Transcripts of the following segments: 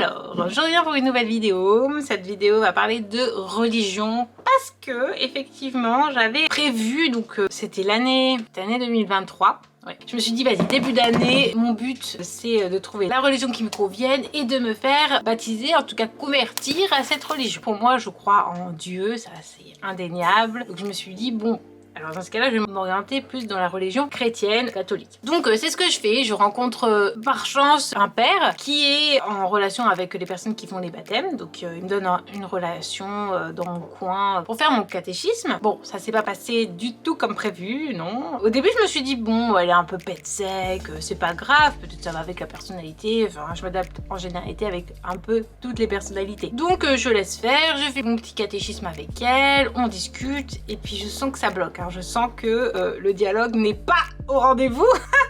Alors, je reviens pour une nouvelle vidéo. Cette vidéo va parler de religion parce que, effectivement, j'avais prévu, donc c'était l'année 2023. Ouais. Je me suis dit, vas-y, début d'année, mon but c'est de trouver la religion qui me convienne et de me faire baptiser, en tout cas convertir à cette religion. Pour moi, je crois en Dieu, ça c'est indéniable. Donc je me suis dit, bon, alors dans ce cas-là, je vais m'orienter plus dans la religion chrétienne catholique. Donc c'est ce que je fais. Je rencontre par chance un père qui est en relation avec les personnes qui font les baptêmes. Donc il me donne une relation dans le coin pour faire mon catéchisme. Bon, ça s'est pas passé du tout comme prévu, non. Au début, je me suis dit, bon, elle est un peu pète sec, c'est pas grave, peut-être ça va avec la personnalité. Enfin, je m'adapte en généralité avec un peu toutes les personnalités. Donc je laisse faire, je fais mon petit catéchisme avec elle, on discute et puis je sens que ça bloque. Je sens que le dialogue n'est pas au rendez-vous,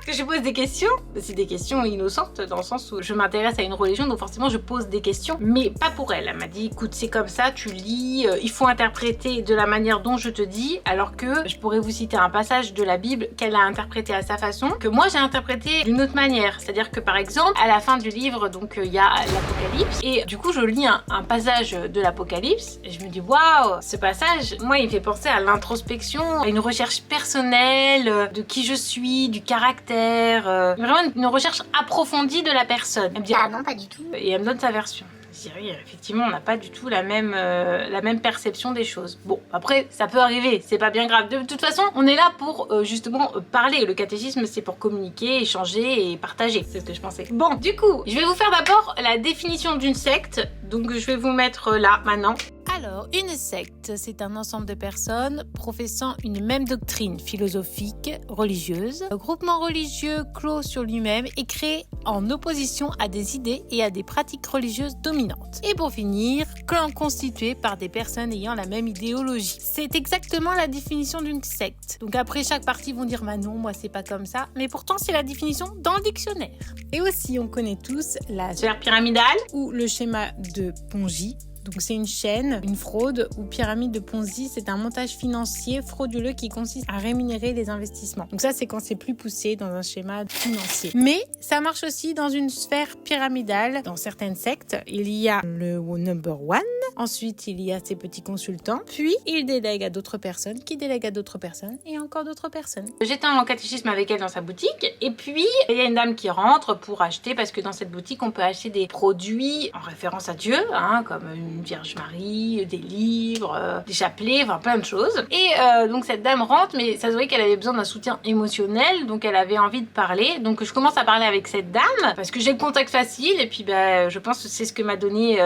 que je pose des questions. C'est des questions innocentes dans le sens où je m'intéresse à une religion, donc forcément je pose des questions, mais pas pour elle. Elle m'a dit, écoute, c'est comme ça, tu lis, il faut interpréter de la manière dont je te dis, alors que je pourrais vous citer un passage de la Bible qu'elle a interprété à sa façon, que moi j'ai interprété d'une autre manière. C'est-à-dire que par exemple, à la fin du livre, donc il y a l'Apocalypse, et du coup je lis un passage de l'Apocalypse, et je me dis, waouh, ce passage, moi il me fait penser à l'introspection, à une recherche personnelle de qui je suis, du caractère, vraiment une recherche approfondie de la personne. Elle me dit, ah non, pas du tout. Et elle me donne sa version. Je dis, oui, effectivement, on n'a pas du tout la même perception des choses. Bon, après, ça peut arriver, c'est pas bien grave. De toute façon, on est là pour justement parler. Le catéchisme, c'est pour communiquer, échanger et partager. C'est ce que je pensais. Bon, du coup, je vais vous faire d'abord la définition d'une secte. Donc, je vais vous mettre là, maintenant. Alors, une secte, c'est un ensemble de personnes professant une même doctrine philosophique, religieuse. Un groupement religieux clos sur lui-même et créé en opposition à des idées et à des pratiques religieuses dominantes. Et pour finir, clan constitué par des personnes ayant la même idéologie. C'est exactement la définition d'une secte. Donc après, chaque partie vont dire, bah non, moi c'est pas comme ça. Mais pourtant, c'est la définition dans le dictionnaire. Et aussi, on connaît tous la sphère pyramidale ou le schéma de Ponzi. Donc c'est une chaîne, une fraude ou pyramide de Ponzi, c'est un montage financier frauduleux qui consiste à rémunérer les investissements. Donc ça c'est quand c'est plus poussé dans un schéma financier. Mais ça marche aussi dans une sphère pyramidale. Dans certaines sectes, il y a le number one, ensuite il y a ses petits consultants, puis il délègue à d'autres personnes, qui délèguent à d'autres personnes et encore d'autres personnes. J'étais en catéchisme avec elle dans sa boutique et puis il y a une dame qui rentre pour acheter parce que dans cette boutique on peut acheter des produits en référence à Dieu, comme une Vierge Marie, des livres, des chapelets, enfin plein de choses. Et donc cette dame rentre, mais ça se voyait qu'elle avait besoin d'un soutien émotionnel, donc elle avait envie de parler. Donc je commence à parler avec cette dame, parce que j'ai le contact facile, et puis je pense que c'est ce que m'a donné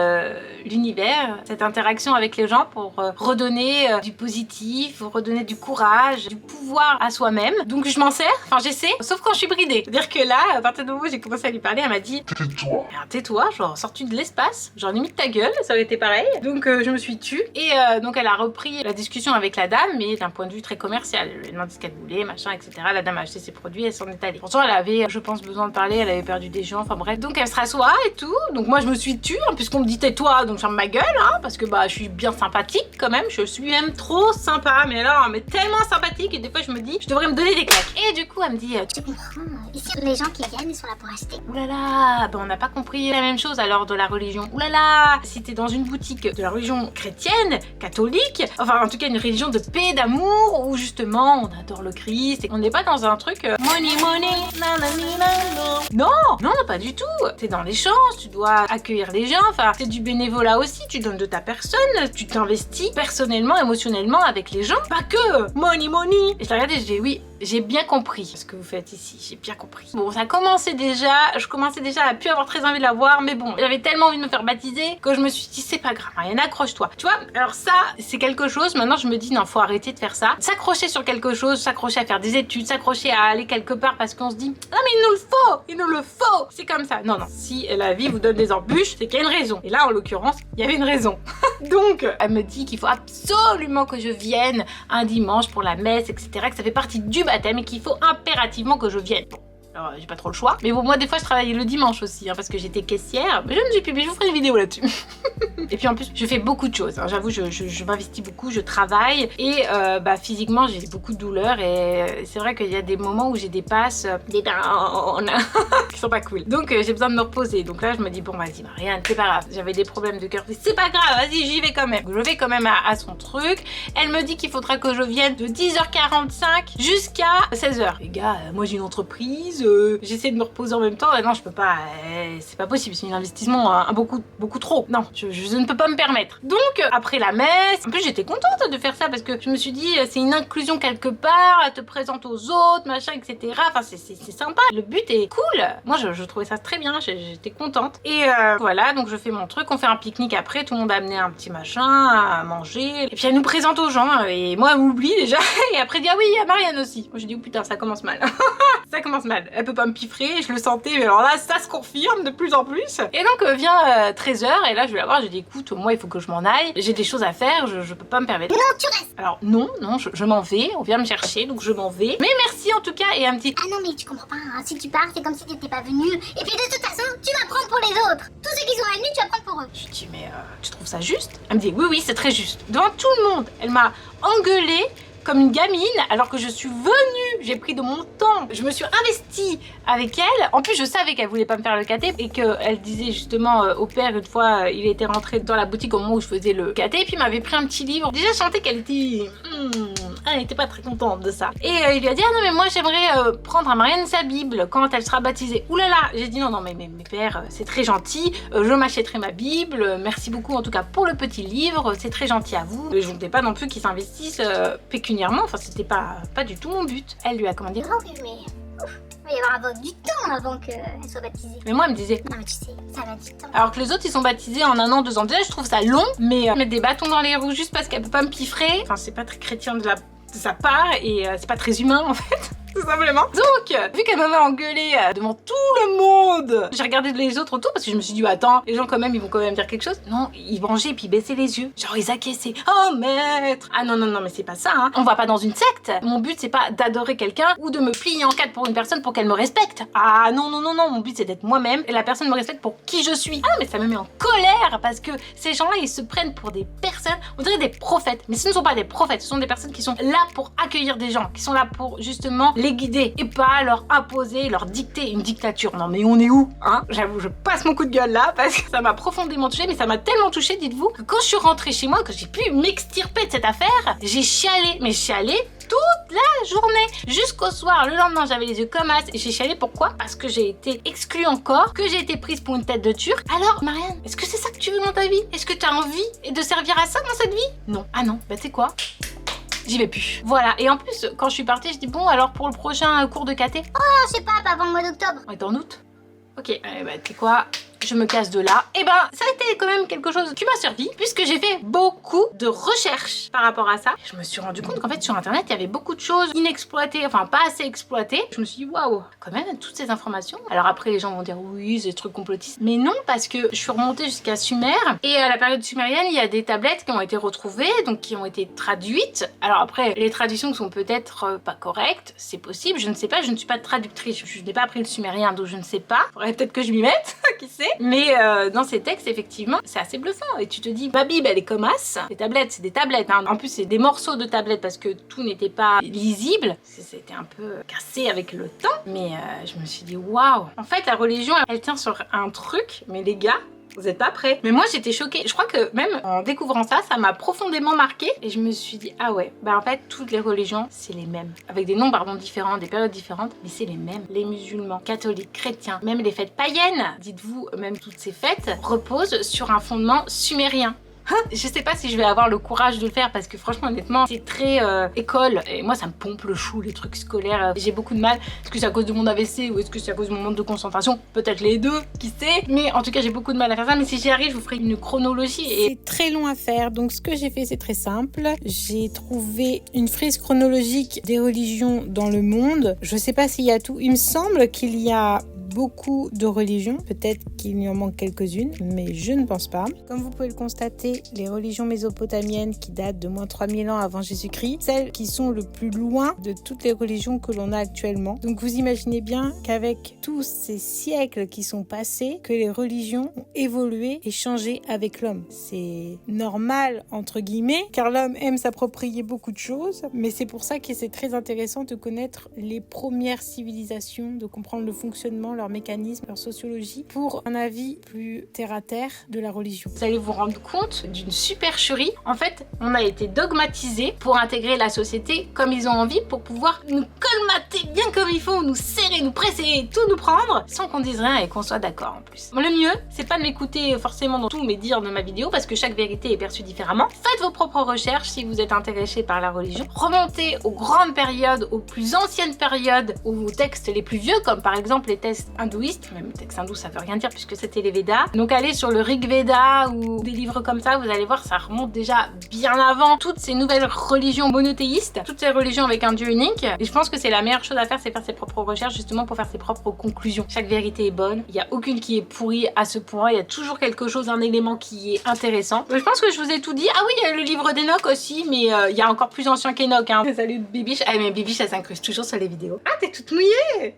l'univers, cette interaction avec les gens pour redonner du positif, redonner du courage, du pouvoir à soi-même. Donc je m'en sers, enfin j'essaie, sauf quand je suis bridée. C'est-à-dire que là, à partir du moment où j'ai commencé à lui parler, elle m'a dit, tais-toi. Tais-toi, genre sorti de l'espace, genre limite ta gueule, ça aurait été pareil. Donc je me suis tue et donc elle a repris la discussion avec la dame, mais d'un point de vue très commercial. Elle lui a demandé ce qu'elle voulait, machin, etc. La dame a acheté ses produits, elle s'en est allée. Pourtant elle avait, je pense, besoin de parler, elle avait perdu des gens, enfin bref. Donc elle se rassoit et tout. Donc moi je me suis tue, puisqu'on me dit tais-toi, donc je ferme ma gueule, parce que je suis bien sympathique quand même. Je suis même trop sympa, mais alors, mais tellement sympathique, et des fois je me dis, je devrais me donner des claques. Et du coup elle me dit, tu comprends, ici les gens qui viennent, ils sont là pour acheter. Oulala, on n'a pas compris la même chose alors de la religion. Oulala, si t'es dans une boutique de la religion chrétienne, catholique, enfin en tout cas une religion de paix, d'amour, où justement on adore le Christ et on n'est pas dans un truc money, non, pas du tout. T'es dans l'échange, tu dois accueillir les gens, enfin c'est du bénévolat aussi, tu donnes de ta personne, tu t'investis personnellement, émotionnellement avec les gens, pas que money. Et je l'ai regardé, je dis oui, j'ai bien compris ce que vous faites ici, j'ai bien compris. Bon, ça commençait déjà, je commençais déjà à plus avoir très envie de la voir, mais bon, j'avais tellement envie de me faire baptiser que je me suis dit, c'est pas grave, rien, accroche-toi. Tu vois, alors ça, c'est quelque chose, maintenant je me dis, non, faut arrêter de faire ça. S'accrocher sur quelque chose, s'accrocher à faire des études, s'accrocher à aller quelque part parce qu'on se dit, non mais il nous le faut, c'est comme ça. Non, si la vie vous donne des embûches, c'est qu'il y a une raison. Et là, en l'occurrence, il y avait une raison. Donc, elle me dit qu'il faut absolument que je vienne un dimanche pour la messe, etc., que ça fait partie du baptême et qu'il faut impérativement que je vienne. Bon. Alors j'ai pas trop le choix. Mais bon, moi des fois je travaillais le dimanche aussi, parce que j'étais caissière. Mais je me suis publié, je vous ferai une vidéo là-dessus. Et puis en plus, je fais beaucoup de choses. J'avoue, je m'investis beaucoup, je travaille. Et physiquement, j'ai beaucoup de douleurs. Et c'est vrai qu'il y a des moments où j'ai des passes, des downs qui sont pas cool. Donc j'ai besoin de me reposer. Donc là, je me dis, bon, vas-y, Marianne, c'est pas grave. J'avais des problèmes de cœur. C'est pas grave, vas-y, j'y vais quand même. Je vais quand même à son truc. Elle me dit qu'il faudra que je vienne de 10h45 jusqu'à 16h. Les gars, moi j'ai une entreprise, j'essaie de me reposer en même temps. Non, je peux pas, c'est pas possible, c'est un investissement beaucoup trop. Non, je ne peux pas me permettre. Donc, après la messe, en plus j'étais contente de faire ça parce que je me suis dit, c'est une inclusion quelque part, elle te présente aux autres, machin, etc. Enfin, c'est sympa. Le but est cool. Moi, je trouvais ça très bien, j'étais contente. Et voilà, donc je fais mon truc, on fait un pique-nique après, tout le monde a amené un petit machin à manger. Et puis elle nous présente aux gens, et moi, elle m'oublie déjà. Et après, elle dit, ah oui, il y a Marianne aussi. Moi, je dis, oh putain, ça commence mal. Ça commence mal. Elle peut pas me piffrer, je le sentais, mais alors là, ça se confirme de plus en plus. Et donc, vient 13h, et là, je vais la voir, je dis, écoute, moi, il faut que je m'en aille. J'ai des choses à faire, je peux pas me permettre. Non, tu restes. Alors, non, je m'en vais. On vient me chercher, donc je m'en vais. Mais merci en tout cas, et un petit. Ah non, mais tu comprends pas, hein. Si tu pars, c'est comme si t'étais pas venu. Et puis de toute façon, tu vas prendre pour les autres. Tous ceux qui sont venus, tu vas prendre pour eux. Je dis, mais tu trouves ça juste? Elle me dit, oui, c'est très juste. Devant tout le monde, elle m'a engueulée comme une gamine, alors que je suis venue, j'ai pris de mon temps, je me suis investie avec elle. En plus, je savais qu'elle voulait pas me faire le caté et qu'elle disait justement au père, une fois, il était rentré dans la boutique au moment où je faisais le caté, et puis il m'avait pris un petit livre. Déjà, je sentais qu'elle était... elle était pas très contente de ça. Et il lui a dit, ah non, mais moi, j'aimerais prendre à Marianne sa Bible quand elle sera baptisée. Ouh là là, j'ai dit, non, mais père, c'est très gentil, je m'achèterai ma Bible, merci beaucoup en tout cas pour le petit livre, c'est très gentil à vous. Je ne voulais pas non plus qu'ils s'investissent pécuniairement, enfin c'était pas du tout mon but. Elle lui a commandé. Oh oui, mais il va y avoir du temps avant qu'elle soit baptisée. Mais moi elle me disait. Non mais tu sais, ça va du temps. Alors que les autres ils sont baptisés en 1 an, 2 ans. Déjà je trouve ça long, mais mettre des bâtons dans les roues juste parce qu'elle peut pas me piffrer, enfin c'est pas très chrétien de sa part et c'est pas très humain en fait. Tout simplement. Donc, vu qu'elle m'avait engueulé devant tout le monde, j'ai regardé les autres autour parce que je me suis dit, attends, les gens quand même, ils vont quand même dire quelque chose. Non, ils mangeaient et puis ils baissaient les yeux. Genre, ils acquiesçaient. Oh, maître! Ah non, mais c'est pas ça, hein. On va pas dans une secte. Mon but, c'est pas d'adorer quelqu'un ou de me plier en quatre pour une personne pour qu'elle me respecte. Ah non, mon but, c'est d'être moi-même et la personne me respecte pour qui je suis. Ah, mais ça me met en colère parce que ces gens-là, ils se prennent pour des personnes, on dirait des prophètes. Mais ce ne sont pas des prophètes, ce sont des personnes qui sont là pour accueillir des gens, qui sont là pour justement les guider et pas leur imposer, leur dicter une dictature. Non mais on est où, hein? J'avoue, je passe mon coup de gueule là parce que ça m'a profondément touchée, mais ça m'a tellement touchée, dites-vous, que quand je suis rentrée chez moi, que j'ai pu m'extirper de cette affaire, j'ai chialé, mais chialé toute la journée jusqu'au soir. Le lendemain, j'avais les yeux comme as et j'ai chialé. Pourquoi? Parce que j'ai été exclue encore, que j'ai été prise pour une tête de turc. Alors, Marianne, est-ce que c'est ça que tu veux dans ta vie? Est-ce que tu as envie de servir à ça dans cette vie? Non. Ah non, bah tu sais quoi? J'y vais plus. Voilà, et en plus, quand je suis partie, je dis bon, alors pour le prochain cours de caté? Oh, je sais pas avant le mois d'octobre. On est en août? Ok, bah tu sais quoi? Je me casse de là. Et ben, ça a été quand même quelque chose qui m'a servi, puisque j'ai fait beaucoup de recherches par rapport à ça. Je me suis rendu compte qu'en fait, sur Internet, il y avait beaucoup de choses inexploitées, enfin pas assez exploitées. Je me suis dit, waouh, quand même, toutes ces informations. Alors après, les gens vont dire, oui, c'est des trucs complotistes. Mais non, parce que je suis remontée jusqu'à Sumer, et à la période sumérienne, il y a des tablettes qui ont été retrouvées, donc qui ont été traduites. Alors après, les traductions sont peut-être pas correctes, c'est possible, je ne sais pas, je ne suis pas traductrice, je n'ai pas appris le sumérien, donc je ne sais pas. Faudrait peut-être que je m'y mette, qui sait. Mais dans ces textes, effectivement, c'est assez bluffant. Et tu te dis, ma Bible, elle est comme as. Les tablettes, c'est des tablettes. Hein. En plus, c'est des morceaux de tablettes parce que tout n'était pas lisible. C'était un peu cassé avec le temps. Mais je me suis dit, waouh. En fait, la religion, elle tient sur un truc. Mais les gars, vous êtes pas prêts. Mais moi j'étais choquée. Je crois que même en découvrant ça, ça m'a profondément marquée. Et je me suis dit, ah ouais, bah en fait toutes les religions, c'est les mêmes. Avec des noms pardon différents, des périodes différentes, mais c'est les mêmes. Les musulmans, catholiques, chrétiens, même les fêtes païennes, dites-vous, même toutes ces fêtes, reposent sur un fondement sumérien. Je sais pas si je vais avoir le courage de le faire parce que franchement honnêtement c'est très école et moi ça me pompe le chou les trucs scolaires, j'ai beaucoup de mal. Est-ce que c'est à cause de mon AVC ou est-ce que c'est à cause de mon manque de concentration? Peut-être les deux, qui sait, mais en tout cas j'ai beaucoup de mal à faire ça. Mais si j'y arrive je vous ferai une chronologie et... C'est très long à faire, donc ce que j'ai fait c'est très simple. J'ai trouvé une frise chronologique des religions dans le monde. Je sais pas s'il y a tout, il me semble qu'il y a beaucoup de religions. Peut-être qu'il y en manque quelques-unes, mais je ne pense pas. Comme vous pouvez le constater, les religions mésopotamiennes qui datent de moins 3000 ans avant Jésus-Christ, celles qui sont le plus loin de toutes les religions que l'on a actuellement. Donc vous imaginez bien qu'avec tous ces siècles qui sont passés, que les religions ont évolué et changé avec l'homme. C'est normal, entre guillemets, car l'homme aime s'approprier beaucoup de choses, mais c'est pour ça que c'est très intéressant de connaître les premières civilisations, de comprendre le fonctionnement, leur mécanisme, leur sociologie, pour un avis plus terre-à-terre de la religion. Vous allez vous rendre compte d'une supercherie. En fait, on a été dogmatisés pour intégrer la société comme ils ont envie, pour pouvoir nous colmater bien comme il faut, nous serrer, nous presser et tout nous prendre, sans qu'on dise rien et qu'on soit d'accord en plus. Le mieux, c'est pas de m'écouter forcément dans tous mes dires de ma vidéo, parce que chaque vérité est perçue différemment. Faites vos propres recherches si vous êtes intéressé par la religion. Remontez aux grandes périodes, aux plus anciennes périodes, aux textes les plus vieux, comme par exemple les textes hindouistes. Même les textes hindous, ça veut rien dire puisque c'était les Védas. Donc allez sur le Rig Veda ou des livres comme ça, vous allez voir, ça remonte déjà bien avant toutes ces nouvelles religions monothéistes, toutes ces religions avec un dieu unique. Et je pense que c'est la meilleure chose à faire, c'est faire ses propres recherches justement pour faire ses propres conclusions. Chaque vérité est bonne, il n'y a aucune qui est pourrie à ce point, il y a toujours quelque chose, un élément qui est intéressant. Je pense que je vous ai tout dit. Ah oui, il y a le livre d'Enoch aussi, mais il y a encore plus ancien qu'Enoch. Hein. Salut Bibiche. Ah mais Bibiche, elle s'incruste toujours sur les vidéos. Ah, t'es toute mouillée!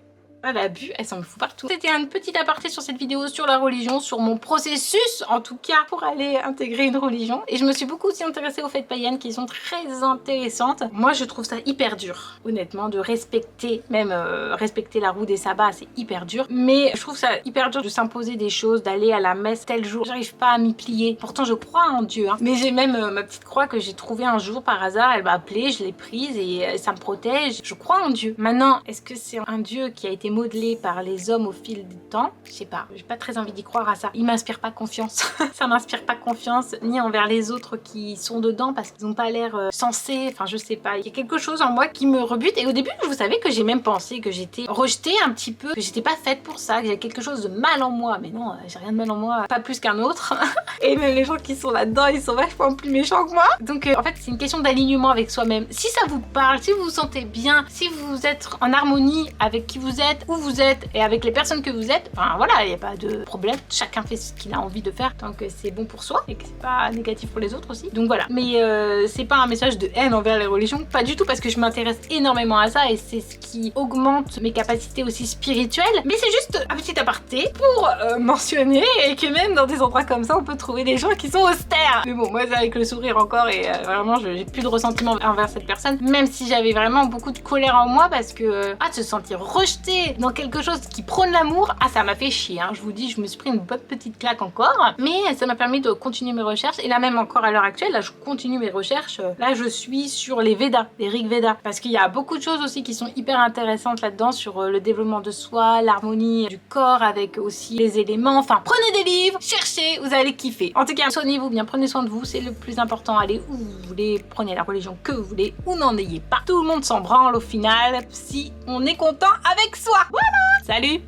Elle a bu, elle s'en fout partout. C'était un petit aparté sur cette vidéo sur la religion, sur mon processus en tout cas pour aller intégrer une religion. Et je me suis beaucoup aussi intéressée aux fêtes païennes qui sont très intéressantes. Moi je trouve ça hyper dur, honnêtement, de respecter, même respecter la roue des sabbats, c'est hyper dur. Mais je trouve ça hyper dur de s'imposer des choses, d'aller à la messe tel jour. J'arrive pas à m'y plier. Pourtant je crois en Dieu, hein. Mais j'ai même ma petite croix que j'ai trouvée un jour par hasard, elle m'a appelée, je l'ai prise et ça me protège. Je crois en Dieu. Maintenant, est-ce que c'est un Dieu qui a été modelé par les hommes au fil du temps? Je sais pas, j'ai pas très envie d'y croire à ça. Il m'inspire pas confiance. Ça m'inspire pas confiance, ni envers les autres qui sont dedans parce qu'ils ont pas l'air sensés. Enfin, je sais pas. Il y a quelque chose en moi qui me rebute. Et au début, vous savez que j'ai même pensé que j'étais rejetée un petit peu, que j'étais pas faite pour ça, que j'avais quelque chose de mal en moi. Mais non, j'ai rien de mal en moi, pas plus qu'un autre. Et même les gens qui sont là-dedans, ils sont vachement plus méchants que moi. Donc, en fait, c'est une question d'alignement avec soi-même. Si ça vous parle, si vous vous sentez bien, si vous êtes en harmonie avec qui vous êtes, où vous êtes et avec les personnes que vous êtes, enfin voilà, il n'y a pas de problème. Chacun fait ce qu'il a envie de faire tant que c'est bon pour soi et que c'est pas négatif pour les autres aussi. Donc voilà. Mais c'est pas un message de haine envers les religions, pas du tout, parce que je m'intéresse énormément à ça et c'est ce qui augmente mes capacités aussi spirituelles. Mais c'est juste un petit aparté pour mentionner et que même dans des endroits comme ça, on peut trouver des gens qui sont austères. Mais bon, moi c'est avec le sourire encore et vraiment j'ai plus de ressentiment envers cette personne, même si j'avais vraiment beaucoup de colère en moi parce que de se sentir rejeté dans quelque chose qui prône l'amour, ça m'a fait chier, hein. Je vous dis, je me suis pris une bonne petite claque encore, mais ça m'a permis de continuer mes recherches et là même encore à l'heure actuelle, là je continue mes recherches, là je suis sur les Védas, les Rig Védas, parce qu'il y a beaucoup de choses aussi qui sont hyper intéressantes là-dedans sur le développement de soi, l'harmonie du corps avec aussi les éléments, enfin prenez des livres, cherchez, vous allez kiffer. En tout cas, soignez-vous bien, prenez soin de vous, c'est le plus important, allez où vous voulez, prenez la religion que vous voulez ou n'en ayez pas. Tout le monde s'en branle au final si on est content avec soi. Voilà, salut!